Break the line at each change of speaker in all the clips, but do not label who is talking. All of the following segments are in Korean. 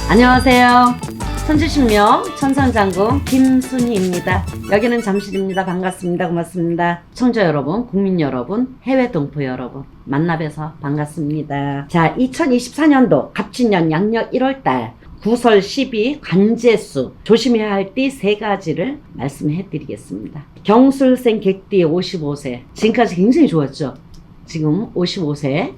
안녕하세요. 천지신명 천상장군 김순희입니다. 여기는 잠실입니다. 반갑습니다. 고맙습니다. 청자 여러분, 국민 여러분, 해외 동포 여러분 만나뵈서 반갑습니다. 자, 2024년도 갑진년 양력 1월달 구설 12 관제수 조심해야 할 띠 3가지를 말씀해 드리겠습니다. 경술생 객띠 55세 지금까지 굉장히 좋았죠. 지금 55세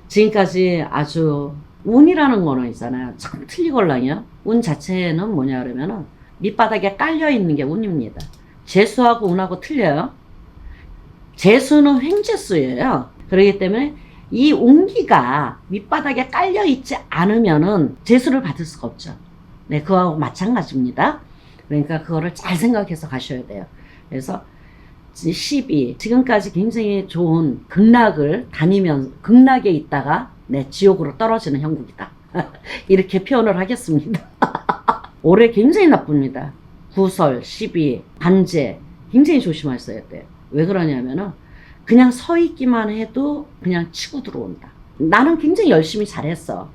지금까지 아주 운이라는 거는 있잖아요. 참 틀리걸랑요. 운 자체는 뭐냐 그러면은 밑바닥에 깔려 있는 게 운입니다. 재수하고 운하고 틀려요. 재수는 횡재수예요. 그렇기 때문에 이 운기가 밑바닥에 깔려 있지 않으면은 재수를 받을 수가 없죠. 네, 그거하고 마찬가지입니다. 그러니까 그거를 잘 생각해서 가셔야 돼요. 그래서 12 지금까지 굉장히 좋은 극락을 다니면 극락에 있다가 네, 지옥으로 떨어지는 형국이다. 이렇게 표현을 하겠습니다. 올해 굉장히 나쁩니다. 구설, 12, 관제 굉장히 조심하셔야 돼요. 왜 그러냐면은 그냥 서 있기만 해도 그냥 치고 들어온다. 나는 굉장히 열심히 잘했어.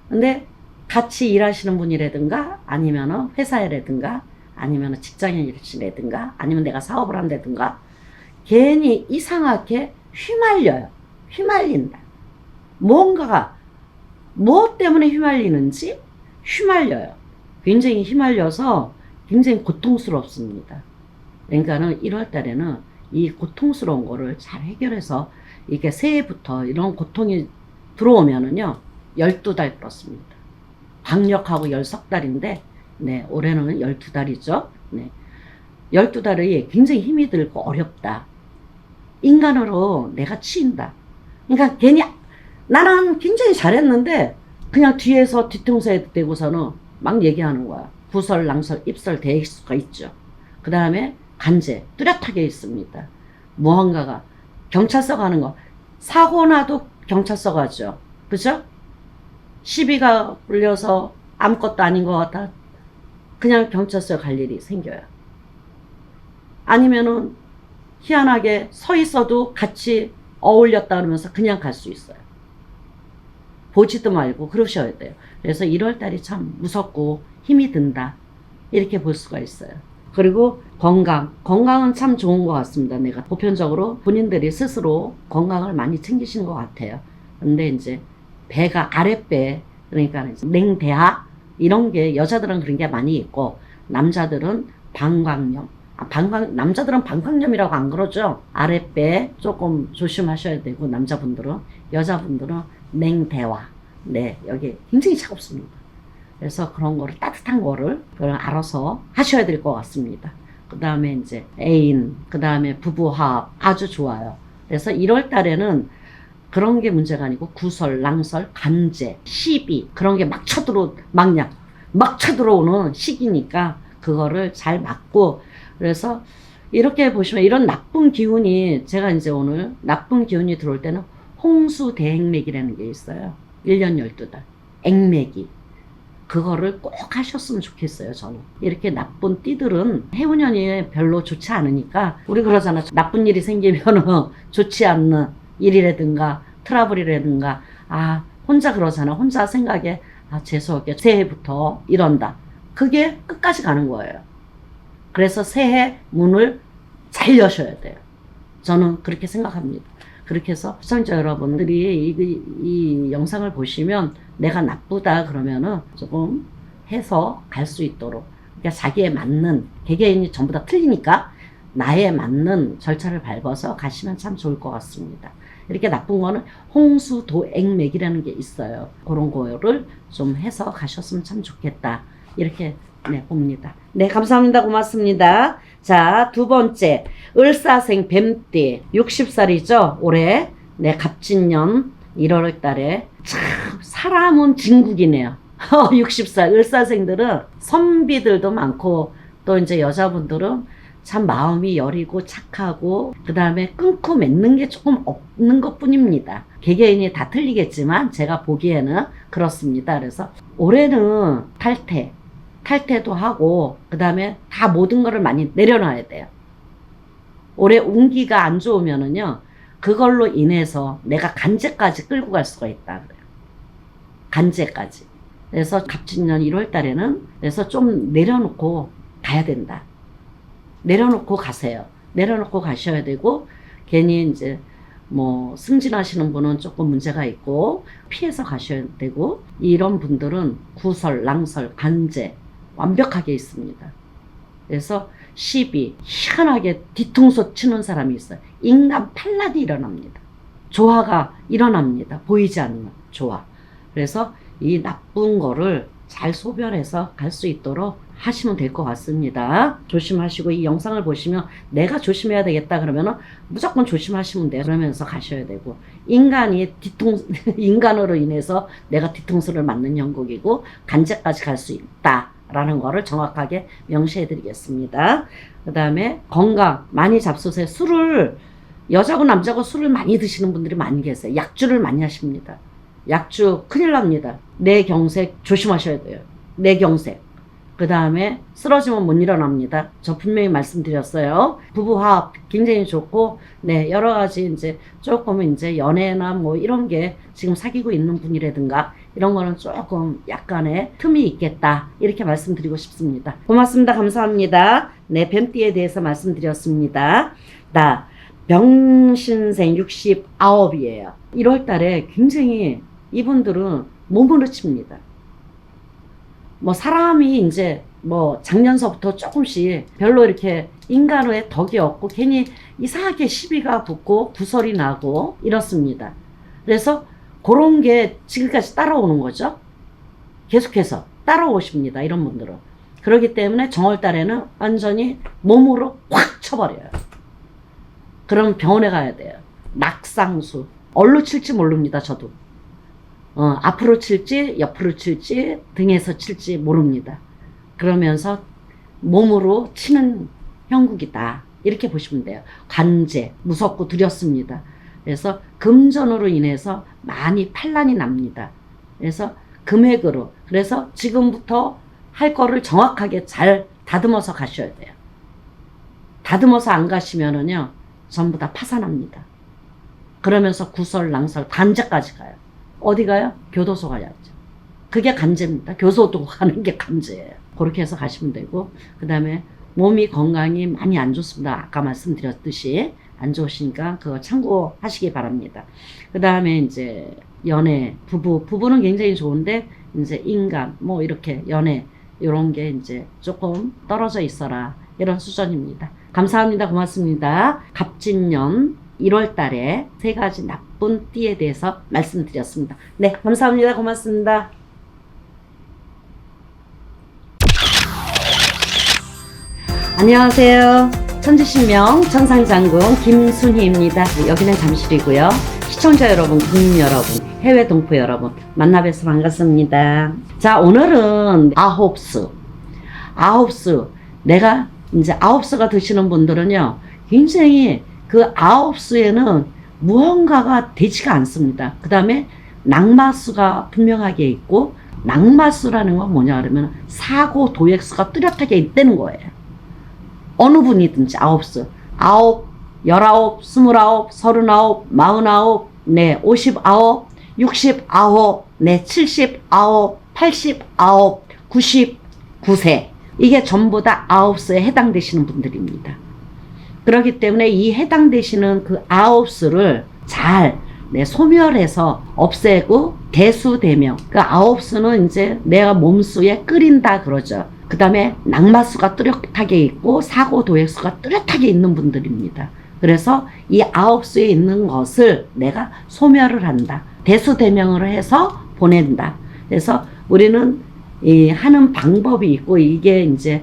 근데 같이 일하시는 분이라든가 아니면은 회사라든가 아니면은 직장인이라든가 아니면 내가 사업을 한다든가 괜히 이상하게 휘말려요. 휘말린다. 뭔가가 무엇 때문에 휘말리는지 휘말려요. 굉장히 휘말려서 굉장히 고통스럽습니다. 그러니까는 1월 달에는 이 고통스러운 거를 잘 해결해서 이게 새해부터 이런 고통이 들어오면은요 12달 그렇습니다. 광력하고 10달인데 네, 올해는 12달이죠. 네. 12달이 굉장히 힘이 들고 어렵다. 인간으로 내가 치인다. 그러니까 괜히 나는 굉장히 잘했는데 그냥 뒤에서 뒤통수에 대고서는 막 얘기하는 거야. 구설, 낭설, 입설 될 수가 있죠. 그 다음에 간제, 뚜렷하게 있습니다. 무언가가 경찰서 가는 거 사고 나도 경찰서 가죠. 그죠? 시비가 불려서 아무것도 아닌 것 같아 그냥 경찰서 갈 일이 생겨요. 아니면은 희한하게 서 있어도 같이 어울렸다 그러면서 그냥 갈 수 있어요. 보지도 말고 그러셔야 돼요. 그래서 1월달이 참 무섭고 힘이 든다. 이렇게 볼 수가 있어요. 그리고 건강은 참 좋은 것 같습니다. 내가 보편적으로 본인들이 스스로 건강을 많이 챙기시는 것 같아요. 근데 이제 배가 아랫배 그러니까 냉대하 이런 게 여자들은 그런 게 많이 있고 남자들은 방광염 남자들은 방광염이라고 안 그러죠. 아랫배 조금 조심하셔야 되고 남자분들은 여자분들은 냉대화 네 여기 굉장히 차갑습니다. 그래서 그런 거를 따뜻한 거를 그걸 알아서 하셔야 될 것 같습니다. 그 다음에 이제 애인 그 다음에 부부합 아주 좋아요. 그래서 1월 달에는 그런 게 문제가 아니고 구설, 낭설, 간제, 시비 그런 게 막 쳐들어오는 시기니까 그거를 잘 막고 그래서 이렇게 보시면 이런 나쁜 기운이 제가 이제 오늘 나쁜 기운이 들어올 때는 홍수대행맥이라는 게 있어요. 1년 12달 액맥이 그거를 꼭 하셨으면 좋겠어요. 저는 이렇게 나쁜 띠들은 해운년이 별로 좋지 않으니까 우리 그러잖아. 나쁜 일이 생기면은 좋지 않는 일이라든가 트러블이라든가 혼자 그러잖아. 혼자 생각에 재수없게 새해부터 이런다. 그게 끝까지 가는 거예요. 그래서 새해 문을 잘 여셔야 돼요. 저는 그렇게 생각합니다. 그렇게 해서 시청자 여러분들이 이 영상을 보시면 내가 나쁘다 그러면은 조금 해서 갈 수 있도록 그러니까 자기에 맞는 개개인이 전부 다 틀리니까 나에 맞는 절차를 밟아서 가시면 참 좋을 것 같습니다. 이렇게 나쁜 거는 홍수도액맥이라는 게 있어요. 그런 거를 좀 해서 가셨으면 참 좋겠다. 이렇게 네, 봅니다. 네, 감사합니다. 고맙습니다. 자, 두 번째. 을사생 뱀띠 60살이죠. 올해. 네, 갑진년 1월 달에 참 사람은 진국이네요. 60살 을사생들은 선비들도 많고 또 이제 여자분들은 참 마음이 여리고 착하고 그 다음에 끊고 맺는 게 조금 없는 것 뿐입니다. 개개인이 다 틀리겠지만 제가 보기에는 그렇습니다. 그래서 올해는 탈퇴도 하고 그 다음에 다 모든 거를 많이 내려놔야 돼요. 올해 운기가 안 좋으면은요 그걸로 인해서 내가 간제까지 끌고 갈 수가 있다 그래요. 간제까지. 그래서 갑진년 1월 달에는 그래서 좀 내려놓고 가야 된다. 내려놓고 가세요. 내려놓고 가셔야 되고, 괜히 이제 뭐 승진하시는 분은 조금 문제가 있고 피해서 가셔야 되고, 이런 분들은 구설, 랑설, 간제 완벽하게 있습니다. 그래서 시비, 희한하게 뒤통수 치는 사람이 있어요. 인간 판란이 일어납니다. 조화가 일어납니다. 보이지 않는 조화. 그래서 이 나쁜 거를 잘 소별해서 갈 수 있도록 하시면 될 것 같습니다. 조심하시고, 이 영상을 보시면 내가 조심해야 되겠다 그러면은 무조건 조심하시면 돼요. 그러면서 가셔야 되고, 인간으로 인해서 내가 뒤통수를 맞는 형국이고 간제까지 갈 수 있다라는 거를 정확하게 명시해 드리겠습니다. 그 다음에 건강 많이 잡수세요. 여자고 남자고 술을 많이 드시는 분들이 많이 계세요. 약주를 많이 하십니다. 약주 큰일 납니다. 뇌경색 조심하셔야 돼요. 뇌경색. 그 다음에 쓰러지면 못 일어납니다. 저 분명히 말씀드렸어요. 부부화합 굉장히 좋고, 네, 여러 가지 이제 조금 이제 연애나 뭐 이런 게 지금 사귀고 있는 분이라든가 이런 거는 조금 약간의 틈이 있겠다. 이렇게 말씀드리고 싶습니다. 고맙습니다. 감사합니다. 네, 뱀띠에 대해서 말씀드렸습니다. 병신생 69이에요. 1월 달에 굉장히 이분들은 몸으로 칩니다. 뭐 사람이 이제 뭐 작년서부터 조금씩 별로 이렇게 인간의 덕이 없고 괜히 이상하게 시비가 붙고 구설이 나고 이렇습니다. 그래서 그런 게 지금까지 따라오는 거죠. 계속해서 따라오십니다. 이런 분들은. 그렇기 때문에 정월 달에는 완전히 몸으로 확 쳐버려요. 그럼 병원에 가야 돼요. 낙상수. 얼로 칠지 모릅니다. 저도. 앞으로 칠지 옆으로 칠지 등에서 칠지 모릅니다. 그러면서 몸으로 치는 형국이다. 이렇게 보시면 돼요. 관제, 무섭고 두렵습니다. 그래서 금전으로 인해서 많이 판란이 납니다. 그래서 금액으로. 그래서 지금부터 할 거를 정확하게 잘 다듬어서 가셔야 돼요. 다듬어서 안 가시면은요, 전부 다 파산합니다. 그러면서 구설, 랑설, 간제까지 가요. 어디 가요? 교도소 가야죠. 그게 간제입니다. 교도소 가는 게 간제예요. 그렇게 해서 가시면 되고, 그 다음에 몸이 건강이 많이 안 좋습니다. 아까 말씀드렸듯이 안 좋으시니까 그거 참고하시기 바랍니다. 그 다음에 이제 연애, 부부는 굉장히 좋은데 이제 인간, 뭐 이렇게 연애 이런 게 이제 조금 떨어져 있어라, 이런 수준입니다. 감사합니다. 고맙습니다. 갑진년 1월 달에 3가지 나쁜 띠에 대해서 말씀드렸습니다. 네, 감사합니다. 고맙습니다. 안녕하세요. 천지신명 천상장군 김순희입니다. 여기는 잠실이고요. 시청자 여러분, 국민 여러분, 해외 동포 여러분, 만나 뵈서 반갑습니다. 자, 오늘은 아홉수. 내가 이제 아홉수가 드시는 분들은요, 굉장히 그 아홉수에는 무언가가 되지가 않습니다. 그 다음에 낙마수가 분명하게 있고, 낙마수라는 건 뭐냐 그러면 사고 도액수가 뚜렷하게 있다는 거예요. 어느 분이든지 아홉수. 9, 19, 29, 39, 49, 네, 59, 69, 네, 79, 89, 99세. 이게 전부 다 아홉수에 해당되시는 분들입니다. 그렇기 때문에 이 해당되시는 그 아홉수를 잘 소멸해서 없애고 대수대명. 그 아홉수는 이제 내가 몸수에 끓인다 그러죠. 그 다음에 낙마수가 뚜렷하게 있고 사고 도액수가 뚜렷하게 있는 분들입니다. 그래서 이 아홉수에 있는 것을 내가 소멸을 한다. 대수대명으로 해서 보낸다. 그래서 우리는 이 하는 방법이 있고, 이게 이제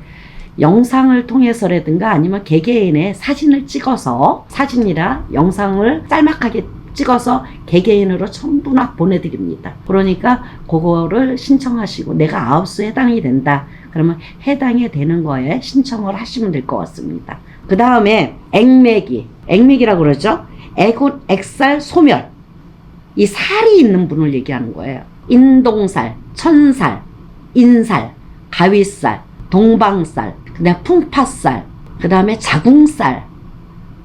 영상을 통해서라든가 아니면 개개인의 사진을 찍어서, 사진이라 영상을 짤막하게 찍어서 개개인으로 전부 다 보내드립니다. 그러니까 그거를 신청하시고 내가 아홉수에 해당이 된다 그러면 해당이 되는 거에 신청을 하시면 될 것 같습니다. 그 다음에 액맥이라고 그러죠. 애군, 액살, 소멸. 이 살이 있는 분을 얘기하는 거예요. 인동살, 천살, 인살, 가위살, 동방살, 그 다음에 풍파살, 그 다음에 자궁살.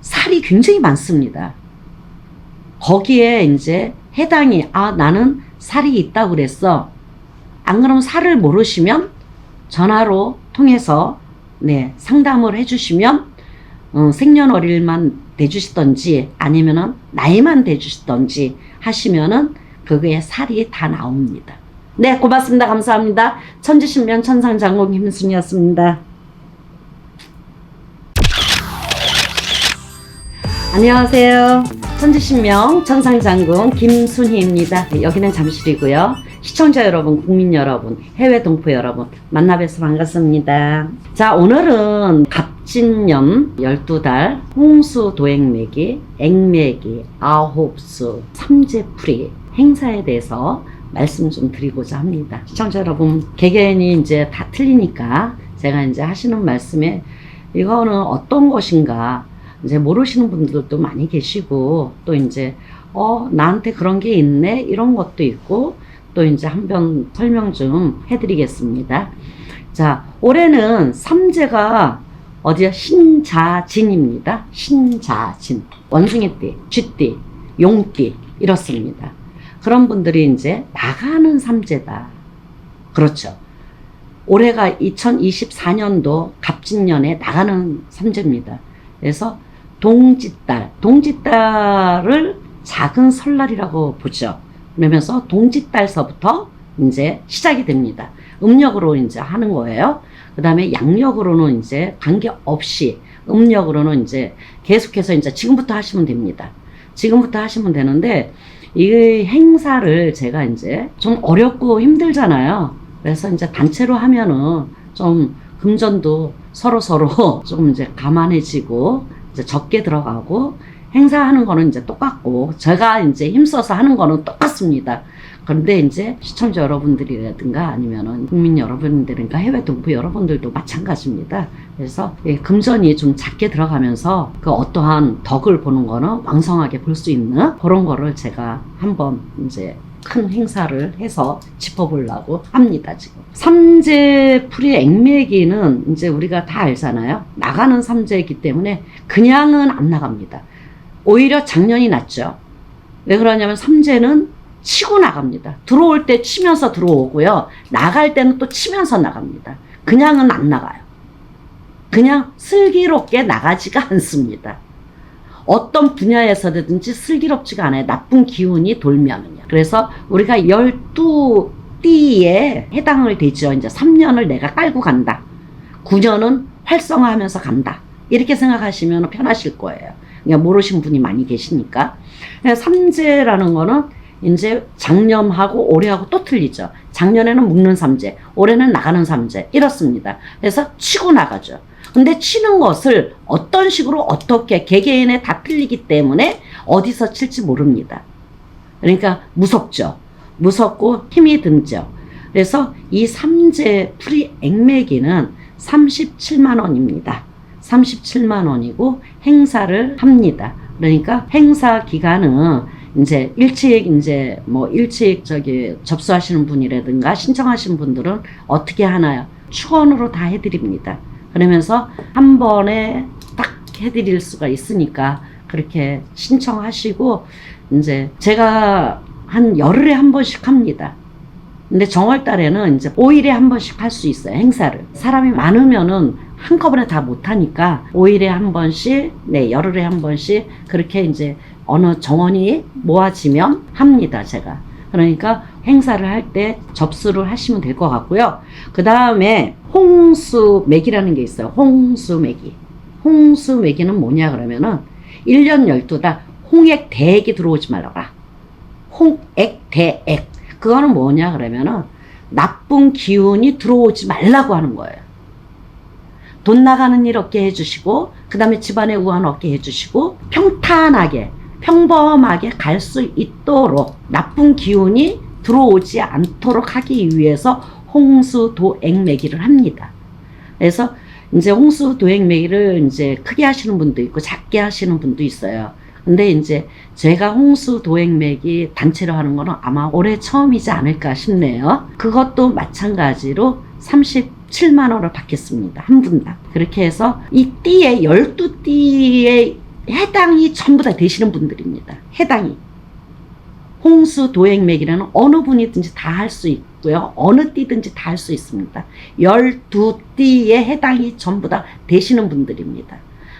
살이 굉장히 많습니다. 거기에 이제 해당이, 나는 살이 있다고 그랬어. 안 그러면 살을 모르시면 전화로 통해서 네, 상담을 해주시면 생년월일만 대주시던지 아니면은 나이만 대주시던지 하시면은 그거에 살이 다 나옵니다. 네, 고맙습니다. 감사합니다. 천지신명 천상장군 김순이었습니다. 안녕하세요. 천지신명 천상장군 김순희입니다. 여기는 잠실이고요. 시청자 여러분, 국민 여러분, 해외 동포 여러분 만나 뵈서 반갑습니다. 자, 오늘은 갑진년 12달 홍수 도액매기, 액매기, 아홉수, 삼재풀이 행사에 대해서 말씀 좀 드리고자 합니다. 시청자 여러분, 개개인이 이제 다 틀리니까 제가 이제 하시는 말씀에 이거는 어떤 것인가 이제 모르시는 분들도 많이 계시고 또 이제 나한테 그런 게 있네 이런 것도 있고 또 이제 한번 설명 좀 해드리겠습니다. 자, 올해는 삼재가 어디야? 신자진입니다. 신자진. 원숭이띠, 쥐띠, 용띠 이렇습니다. 그런 분들이 이제 나가는 삼재다. 그렇죠. 올해가 2024년도 갑진년에 나가는 삼재입니다. 그래서 동짓달을 작은 설날이라고 보죠. 그러면서 동짓달서부터 이제 시작이 됩니다. 음력으로 이제 하는 거예요. 그 다음에 양력으로는 이제 관계없이 음력으로는 이제 계속해서 이제 지금부터 하시면 됩니다. 지금부터 하시면 되는데 이 행사를 제가 이제 좀 어렵고 힘들잖아요. 그래서 이제 단체로 하면은 좀 금전도 서로 좀 이제 감안해지고 이제 적게 들어가고 행사하는 거는 이제 똑같고 제가 이제 힘써서 하는 거는 똑같습니다. 그런데 이제 시청자 여러분들이라든가 아니면은 국민 여러분들인가 해외 동포 여러분들도 마찬가지입니다. 그래서 금전이 좀 작게 들어가면서 그 어떠한 덕을 보는 거는 왕성하게 볼 수 있는 그런 거를 제가 한번 이제 큰 행사를 해서 짚어보려고 합니다. 지금 삼재풀이 액매기는 이제 우리가 다 알잖아요. 나가는 삼재이기 때문에 그냥은 안 나갑니다. 오히려 작년이 낫죠. 왜 그러냐면 삼재는 치고 나갑니다. 들어올 때 치면서 들어오고요. 나갈 때는 또 치면서 나갑니다. 그냥은 안 나가요. 그냥 슬기롭게 나가지가 않습니다. 어떤 분야에서든지 슬기롭지가 않아요. 나쁜 기운이 돌면은요. 그래서 우리가 12띠에 해당을 되죠. 이제 3년을 내가 깔고 간다. 9년은 활성화하면서 간다. 이렇게 생각하시면 편하실 거예요. 그냥 모르신 분이 많이 계시니까. 삼재라는 거는 이제 작년하고 올해하고 또 틀리죠. 작년에는 묶는 삼재, 올해는 나가는 삼재 이렇습니다. 그래서 치고 나가죠. 근데 치는 것을 어떤 식으로 어떻게 개개인에 다 틀리기 때문에 어디서 칠지 모릅니다. 그러니까 무섭죠. 무섭고 힘이 든죠. 그래서 이 삼재 풀이 액매기는 37만 원입니다. 37만 원이고 행사를 합니다. 그러니까 행사 기간은 이제 일찍 접수하시는 분이라든가 신청하신 분들은 어떻게 하나요? 추원으로 다 해드립니다. 그러면서 한 번에 딱 해드릴 수가 있으니까 그렇게 신청하시고 이제 제가 한 열흘에 한 번씩 합니다. 근데 정월달에는 이제 5일에 한 번씩 할 수 있어요. 행사를. 사람이 많으면은 한꺼번에 다 못하니까 5일에 한 번씩, 네, 열흘에 한 번씩 그렇게 이제 어느 정원이 모아지면 합니다. 제가. 그러니까 행사를 할 때 접수를 하시면 될 것 같고요. 그 다음에 홍수매기라는 게 있어요. 홍수매기. 홍수매기는 뭐냐 그러면은 1년 12달 홍액 대액이 들어오지 말라라. 홍액 대액. 그거는 뭐냐 그러면은 나쁜 기운이 들어오지 말라고 하는 거예요. 돈 나가는 일 없게 해주시고 그 다음에 집안에 우환 없게 해주시고 평탄하게 평범하게 갈 수 있도록 나쁜 기운이 들어오지 않도록 하기 위해서 홍수도액매기를 합니다. 그래서 이제 홍수도액매기를 이제 크게 하시는 분도 있고 작게 하시는 분도 있어요. 근데 이제 제가 홍수도액매기 단체로 하는 거는 아마 올해 처음이지 않을까 싶네요. 그것도 마찬가지로 37만 원을 받겠습니다. 한 분당. 그렇게 해서 이 띠에 12띠에 해당이 전부 다 되시는 분들입니다. 해당이. 홍수 도액 매기는 어느 분이든지 다 할 수 있고요. 어느 띠든지 다 할 수 있습니다. 12띠에 해당이 전부 다 되시는 분들입니다.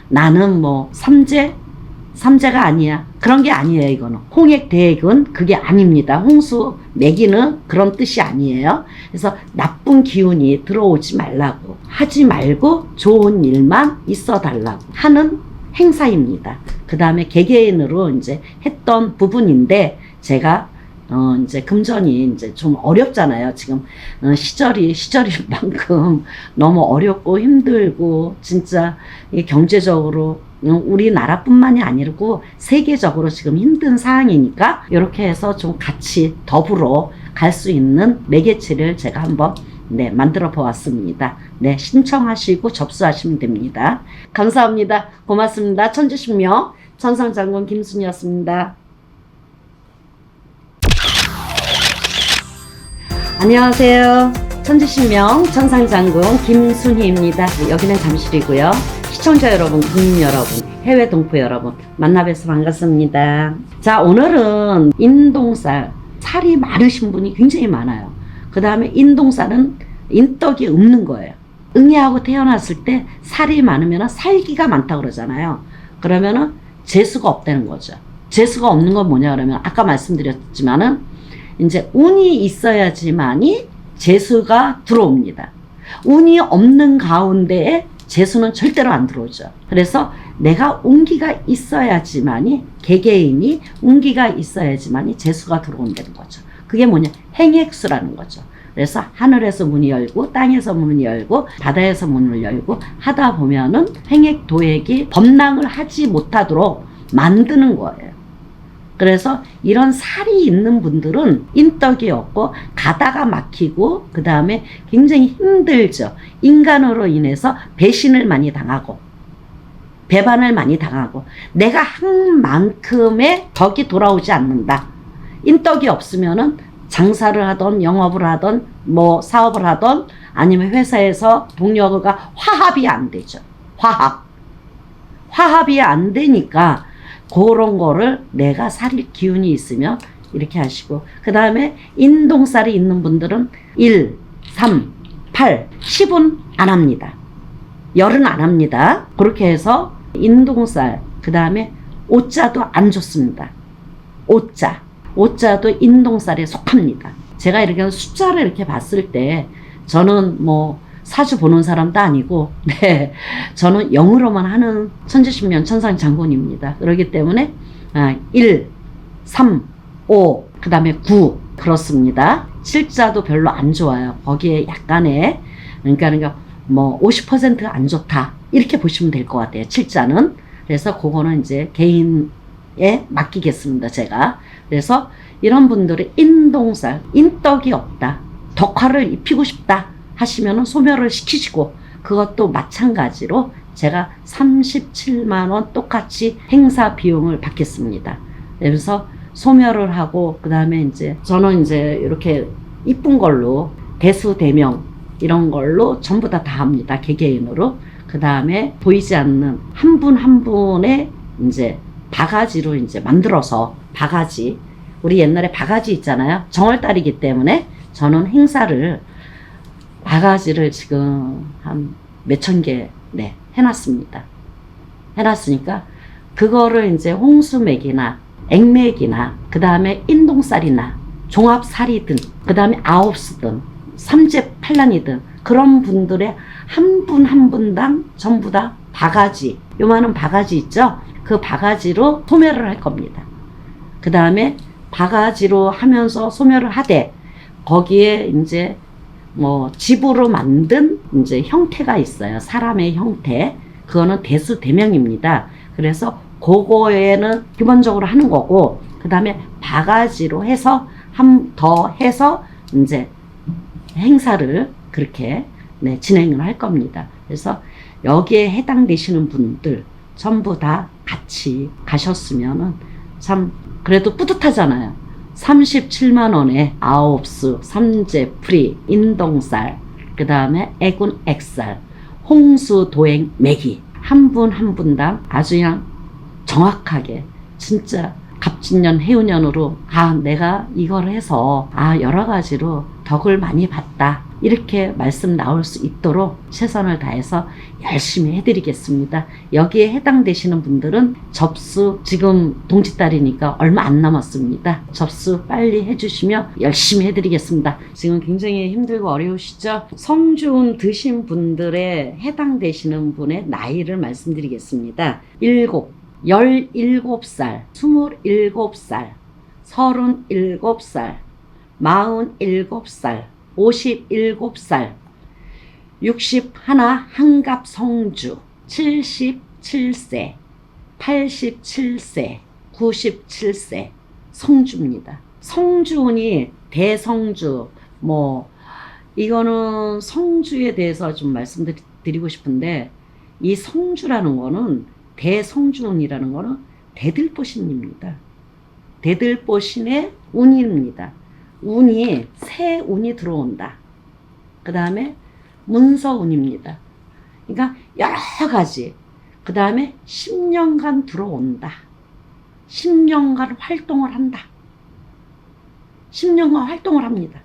나는 뭐 삼재가 아니야. 그런 게 아니에요. 이거는 홍액 대액은 그게 아닙니다. 홍수 매기는 그런 뜻이 아니에요. 그래서 나쁜 기운이 들어오지 말라고, 하지 말고 좋은 일만 있어 달라고 하는 행사입니다. 그 다음에 개개인으로 이제 했던 부분인데, 제가 이제 금전이 이제 좀 어렵잖아요. 지금 시절인 만큼 너무 어렵고 힘들고, 진짜 경제적으로 우리나라뿐만이 아니고 세계적으로 지금 힘든 상황이니까 이렇게 해서 좀 같이 더불어 갈 수 있는 매개체를 제가 한번 만들어 보았습니다. 신청하시고 접수하시면 됩니다. 감사합니다. 고맙습니다. 천주신명 천상장군 김순이었습니다. 안녕하세요. 천주신명 천상장군 김순희입니다. 여기는 잠실이고요. 시청자 여러분, 국민 여러분, 해외 동포 여러분, 만나 뵈서 반갑습니다. 자, 오늘은 인동살, 살이 마르신 분이 굉장히 많아요. 그 다음에 인동살은 인덕이 없는 거예요. 응애하고 태어났을 때 살이 많으면 살기가 많다고 그러잖아요. 그러면은 재수가 없다는 거죠. 재수가 없는 건 뭐냐 그러면, 아까 말씀드렸지만은 이제 운이 있어야지만이 재수가 들어옵니다. 운이 없는 가운데에 재수는 절대로 안 들어오죠. 그래서 내가 운기가 있어야지만이, 개개인이 운기가 있어야지만이 재수가 들어온다는 거죠. 그게 뭐냐? 행액수라는 거죠. 그래서 하늘에서 문이 열고, 땅에서 문이 열고, 바다에서 문을 열고 하다 보면은 행액 도액이 범랑을 하지 못하도록 만드는 거예요. 그래서 이런 살이 있는 분들은 인덕이 없고 가다가 막히고, 그 다음에 굉장히 힘들죠. 인간으로 인해서 배신을 많이 당하고 배반을 많이 당하고, 내가 한 만큼의 덕이 돌아오지 않는다. 인덕이 없으면은 장사를 하던 영업을 하던 뭐 사업을 하던 아니면 회사에서 동료가 화합이 안 되죠. 화합이 안 되니까 그런 거를 내가 살일 기운이 있으면 이렇게 하시고, 그 다음에 인동살이 있는 분들은 1, 3, 8, 10은 안 합니다. 열은 안 합니다. 그렇게 해서 인동살, 그 다음에 오자도 안 좋습니다. 오자도 인동살에 속합니다. 제가 이렇게 숫자를 이렇게 봤을 때, 저는 뭐 사주 보는 사람도 아니고, 저는 영으로만 하는 천주신명 천상장군입니다. 그렇기 때문에 1, 3, 5, 그 다음에 9 그렇습니다. 칠자도 별로 안 좋아요. 거기에 약간의, 그러니까 뭐 50% 안 좋다 이렇게 보시면 될 것 같아요. 칠자는. 그래서 그거는 이제 개인에 맡기겠습니다, 제가. 그래서 이런 분들이 인동살, 인덕이 없다, 덕화를 입히고 싶다 하시면은 소멸을 시키시고, 그것도 마찬가지로 제가 37만원 똑같이 행사 비용을 받겠습니다. 그래서 소멸을 하고, 그 다음에 이제 저는 이제 이렇게 이쁜 걸로 대수 대명 이런 걸로 전부 다 합니다. 개개인으로. 그 다음에 보이지 않는 한 분 한 분의 이제 바가지로 이제 만들어서, 바가지, 우리 옛날에 바가지 있잖아요. 정월달이기 때문에 저는 행사를 바가지를 지금 한 몇천 개 해놨습니다. 해놨으니까 그거를 이제 홍수맥이나 액맥이나, 그 다음에 인동살이나 종합살이든, 그 다음에 아홉수든 삼재팔란이든 그런 분들의 한 분 한 분당 전부 다 바가지, 요만한 바가지 있죠? 그 바가지로 소멸을 할 겁니다. 그 다음에 바가지로 하면서 소멸을 하되, 거기에 이제 뭐 집으로 만든 이제 형태가 있어요. 사람의 형태. 그거는 대수대명입니다. 그래서 그거에는 기본적으로 하는 거고, 그 다음에 바가지로 해서 더 해서 이제 행사를 그렇게 진행을 할 겁니다. 그래서 여기에 해당되시는 분들 전부 다 같이 가셨으면은 참 그래도 뿌듯하잖아요. 37만 원에 아홉수, 삼재, 프리, 인동살, 그 다음에 애군, 액살, 홍수, 도행, 매기 한 분 한 분당 아주 그냥 정확하게 진짜 갑진년 해운년으로 내가 이걸 해서 여러 가지로 덕을 많이 봤다, 이렇게 말씀 나올 수 있도록 최선을 다해서 열심히 해드리겠습니다. 여기에 해당되시는 분들은 접수, 지금 동짓달이니까 얼마 안 남았습니다. 접수 빨리 해주시면 열심히 해드리겠습니다. 지금 굉장히 힘들고 어려우시죠? 성주운 드신 분들에 해당되시는 분의 나이를 말씀드리겠습니다. 17살, 27살, 37살, 47살, 57살, 61 한갑 성주, 77세, 87세, 97세 성주입니다. 성주운이 대성주, 이거는 성주에 대해서 좀 말씀드리고 싶은데, 이 성주라는 거는, 대성주운이라는 거는 대들보신입니다. 대들보신의 운입니다. 운이, 새 운이 들어온다. 그 다음에 문서운입니다. 그러니까 여러 가지. 그 다음에 10년간 들어온다. 10년간 활동을 한다. 10년간 활동을 합니다.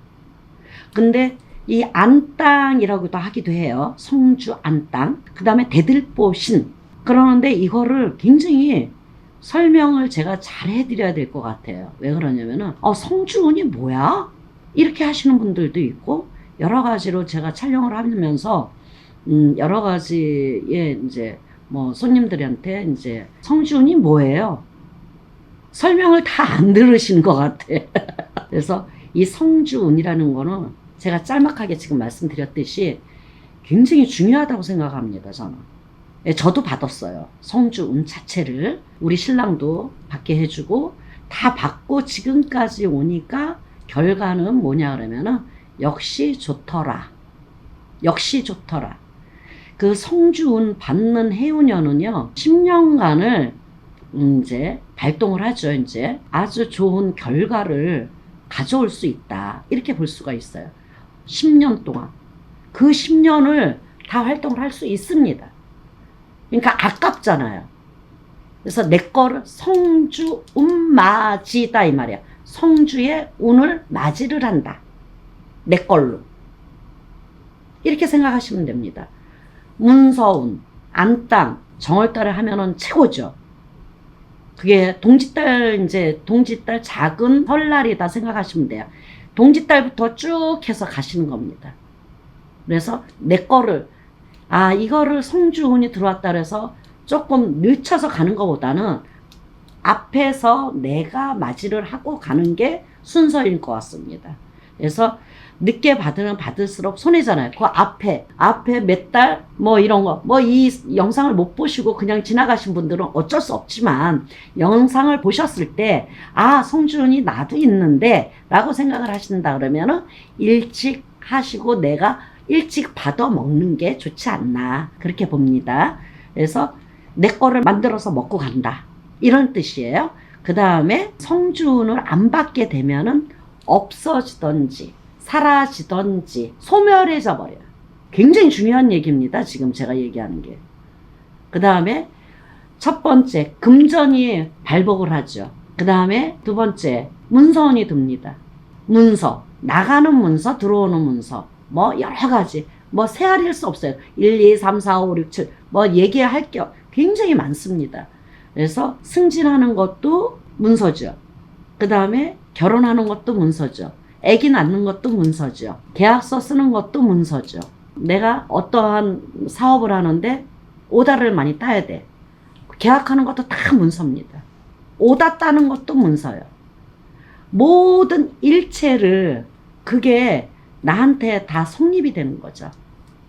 근데 이 안땅이라고도 하기도 해요. 성주 안땅. 그 다음에 대들보신. 그러는데 이거를 굉장히 설명을 제가 잘 해드려야 될 것 같아요. 왜 그러냐면은, 성주운이 뭐야? 이렇게 하시는 분들도 있고, 여러 가지로 제가 촬영을 하면서, 여러 가지의 이제, 손님들한테 이제, 성주운이 뭐예요? 설명을 다 안 들으시는 것 같아. 그래서 이 성주운이라는 거는 제가 짤막하게 지금 말씀드렸듯이 굉장히 중요하다고 생각합니다, 저는. 저도 받았어요. 성주운 자체를. 우리 신랑도 받게 해주고 다 받고 지금까지 오니까 결과는 뭐냐 그러면은 역시 좋더라. 역시 좋더라. 그 성주운 받는 해운년은요, 10년간을 이제 발동을 하죠. 이제 아주 좋은 결과를 가져올 수 있다. 이렇게 볼 수가 있어요. 10년 동안. 그 10년을 다 활동을 할 수 있습니다. 그러니까 아깝잖아요. 그래서 내 거를 성주 운맞이다 이 말이야. 성주의 운을 맞이를 한다. 내 걸로. 이렇게 생각하시면 됩니다. 문서운, 안땅, 정월달에 하면은 최고죠. 그게 동짓달 작은 설날이다 생각하시면 돼요. 동짓달부터 쭉 해서 가시는 겁니다. 그래서 내 거를, 이거를 성주운이 들어왔다 그래서 조금 늦춰서 가는 것보다는 앞에서 내가 맞이를 하고 가는 게 순서일 것 같습니다. 그래서 늦게 받을수록 손해잖아요. 그 앞에 몇 달, 이런 거, 이 영상을 못 보시고 그냥 지나가신 분들은 어쩔 수 없지만, 영상을 보셨을 때, 성주운이 나도 있는데, 라고 생각을 하신다 그러면은, 일찍 하시고 내가 일찍 받아 먹는 게 좋지 않나. 그렇게 봅니다. 그래서 내 거를 만들어서 먹고 간다. 이런 뜻이에요. 그 다음에 성주운을 안 받게 되면은 없어지던지, 사라지던지, 소멸해져 버려요. 굉장히 중요한 얘기입니다. 지금 제가 얘기하는 게. 그 다음에 첫 번째, 금전이 발복을 하죠. 그 다음에 두 번째, 문서운이 듭니다. 문서, 나가는 문서, 들어오는 문서, 여러 가지, 세알일 수 없어요. 1, 2, 3, 4, 5, 6, 7, 얘기할 게 굉장히 많습니다. 그래서 승진하는 것도 문서죠. 그 다음에 결혼하는 것도 문서죠. 아기 낳는 것도 문서죠. 계약서 쓰는 것도 문서죠. 내가 어떠한 사업을 하는데 오다를 많이 따야 돼. 계약하는 것도 다 문서입니다. 오다 따는 것도 문서요. 모든 일체를 그게 나한테 다 성립이 되는 거죠.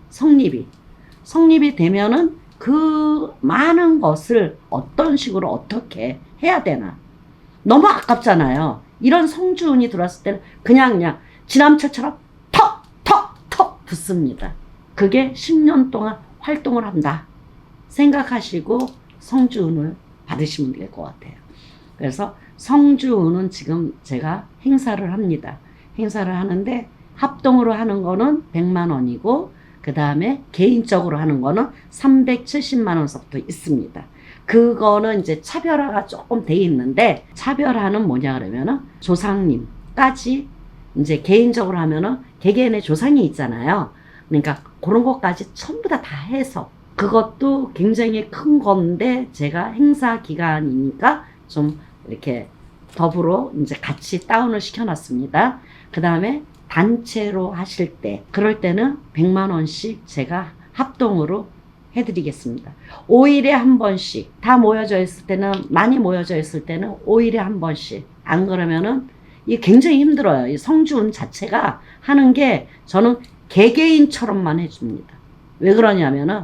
성립이 되면은 그 많은 것을 어떤 식으로 어떻게 해야 되나. 너무 아깝잖아요. 이런 성주운이 들어왔을 때는 그냥 지남철처럼 턱 붙습니다. 그게 10년 동안 활동을 한다 생각하시고 성주운을 받으시면 될 것 같아요. 그래서 성주운은 지금 제가 행사를 합니다. 행사를 하는데 합동으로 하는 거는 100만 원이고 그 다음에 개인적으로 하는 거는 370만 원서부터 있습니다. 그거는 이제 차별화가 조금 돼 있는데, 차별화는 뭐냐 그러면은 조상님까지 이제 개인적으로 하면은 개개인의 조상이 있잖아요. 그러니까 그런 것까지 전부 다 해서 그것도 굉장히 큰 건데, 제가 행사 기간이니까 좀 이렇게 더불어 이제 같이 다운을 시켜놨습니다. 그 다음에 단체로 하실 때, 그럴 때는 100만 원씩 제가 합동으로 해드리겠습니다. 5일에 한 번씩, 다 모여져 있을 때는, 많이 모여져 있을 때는 5일에 한 번씩. 안 그러면은 이게 굉장히 힘들어요. 이 성준 자체가 하는 게 저는 개개인처럼만 해줍니다. 왜 그러냐면은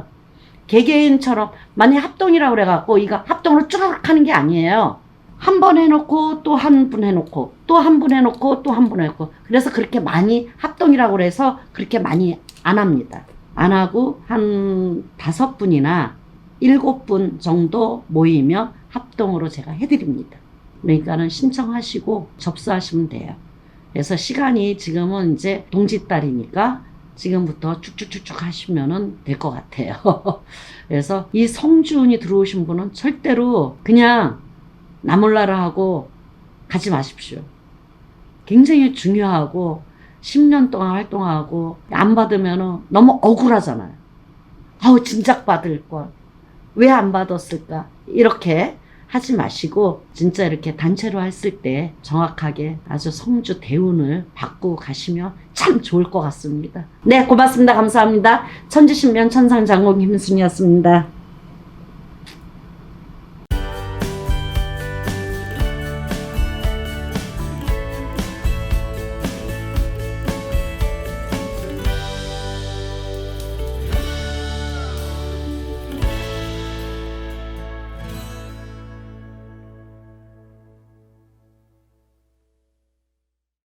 개개인처럼 만약 합동이라고 그래갖고 이거 합동으로 쭈르륵 하는 게 아니에요. 한 번 해놓고 또 한 분 해놓고 또 한 분 해놓고 또 한 분 해놓고, 그래서 그렇게 많이 합동이라고 그래서 그렇게 많이 안 합니다. 안 하고 한 5분이나 7분 정도 모이면 합동으로 제가 해드립니다. 그러니까는 신청하시고 접수하시면 돼요. 그래서 시간이 지금은 이제 동짓달이니까 지금부터 쭉쭉쭉쭉 하시면은 될 것 같아요. 그래서 이 성준이 들어오신 분은 절대로 그냥 나 몰라라 하고 가지 마십시오. 굉장히 중요하고 10년 동안 활동하고 안 받으면은 너무 억울하잖아요. 아우, 진작 받을 걸. 왜 안 받았을까? 이렇게 하지 마시고 진짜 이렇게 단체로 했을 때 정확하게 아주 성주 대운을 받고 가시면 참 좋을 것 같습니다. 네, 고맙습니다. 감사합니다. 천지신명 천상장공 김순이었습니다.